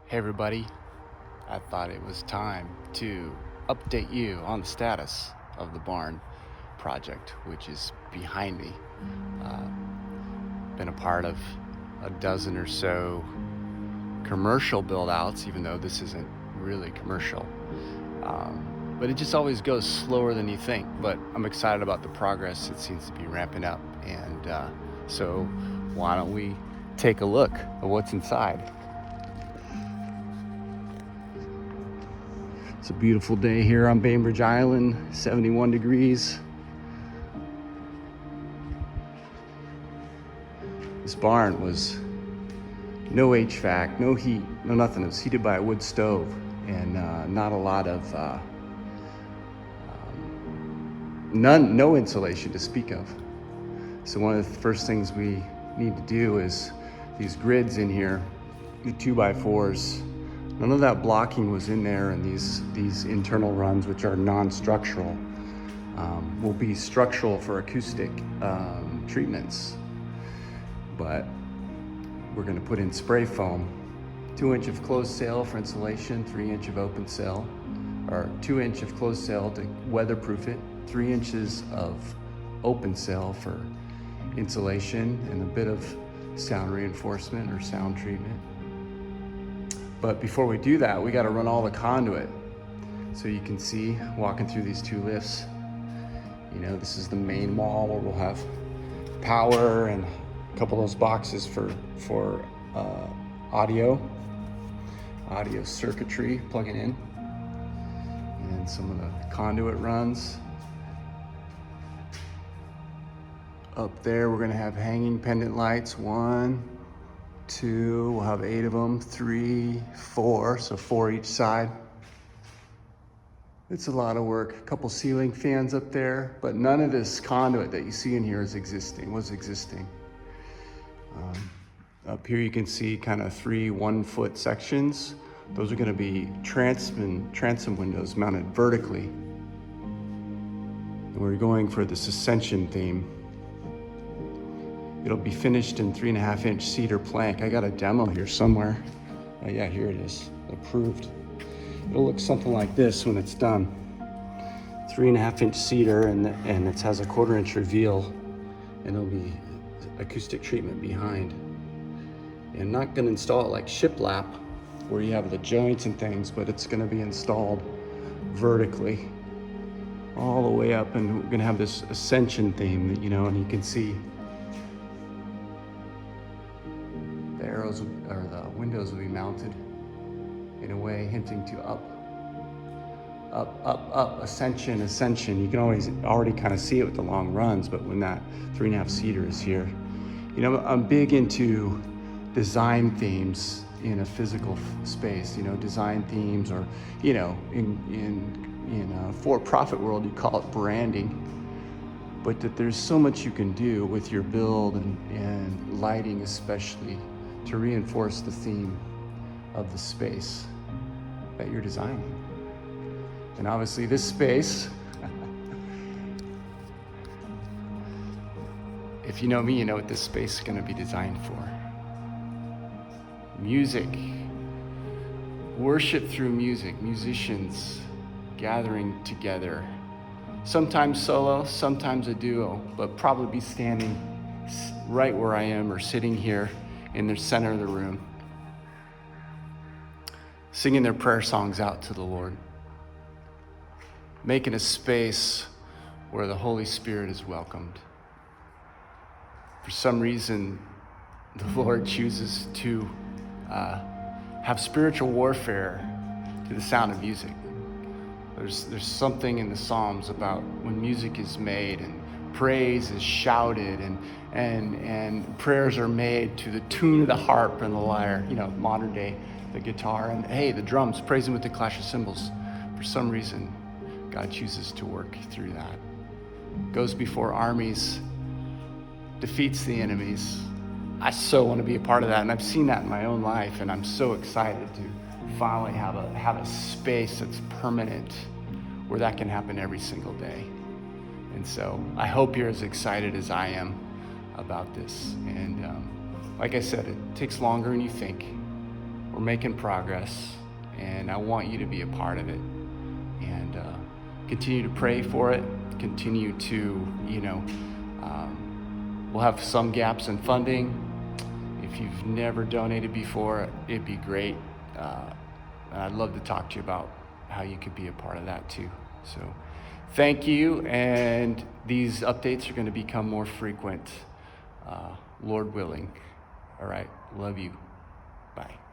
Hey everybody, I thought it was time to update you on the status of the barn project, which is behind me. Been a part of a dozen or so commercial build outs, even though this isn't really commercial. But it just always goes slower than you think. But I'm excited about the progress. It seems to be ramping up. And so why don't we take a look at what's inside? It's a beautiful day here on Bainbridge Island, 71 degrees. This barn was no HVAC, no heat, no nothing. It was heated by a wood stove and not a lot of, no insulation to speak of. So one of the first things we need to do is these grids in here, the 2x4s, none of that blocking was in there, and these internal runs, which are non-structural, will be structural for acoustic treatments. But we're gonna put in spray foam, 2-inch of closed sail for insulation, 3-inch of open sail, or 2-inch of closed sail to weatherproof it, 3 inches of open sail for insulation, and a bit of sound reinforcement or sound treatment. But before we do that, we got to run all the conduit. So you can see, walking through these two lifts, you know, this is the main wall where we'll have power and a couple of those boxes for audio circuitry, plugging in, and some of the conduit runs. Up there, we're gonna have hanging pendant lights, 1, 2, we'll have 8 of them, 3, 4, so 4 each side. It's a lot of work. A couple ceiling fans up there, but none of this conduit that you see in here was existing. Up here you can see kind of 3 1-foot sections. Those are gonna be transom windows mounted vertically. And we're going for this Ascension theme. It'll be finished in 3.5-inch cedar plank. I got a demo here somewhere. Oh yeah, here it is, approved. It'll look something like this when it's done. 3.5-inch cedar, and it has a 1/4-inch reveal, and it'll be acoustic treatment behind. And I'm not gonna install it like shiplap, where you have the joints and things, but it's gonna be installed vertically all the way up, and we're gonna have this Ascension theme, you know, and you can see the arrows or the windows will be mounted in a way hinting to up, ascension. You can already kind of see it with the long runs, but when that 3.5 seater is here, you know, I'm big into design themes in a physical space, you know, design themes, or, you know, in a for-profit world, you call it branding. But that there's so much you can do with your build and lighting, especially, to reinforce the theme of the space that you're designing. And obviously this space, if you know me, you know what this space is gonna be designed for. Music, worship through music, musicians gathering together. Sometimes solo, sometimes a duo, but probably be standing right where I am or sitting here in the center of the room, singing their prayer songs out to the Lord, making a space where the Holy Spirit is welcomed. For some reason, the Lord chooses to have spiritual warfare to the sound of music. There's something in the Psalms about when music is made and praise is shouted and prayers are made to the tune of the harp and the lyre, you know, modern day, the guitar, and hey, the drums, praising with the clash of cymbals. For some reason, God chooses to work through that. Goes before armies, defeats the enemies. I so want to be a part of that, and I've seen that in my own life, and I'm so excited to finally have a space that's permanent where that can happen every single day. And so I hope you're as excited as I am about this. And like I said, it takes longer than you think. we're making progress, and I want you to be a part of it. And continue to pray for it. Continue to, we'll have some gaps in funding. If you've never donated before, it'd be great. And I'd love to talk to you about how you could be a part of that too. So thank you, and these updates are going to become more frequent, Lord willing. All right, love you. Bye.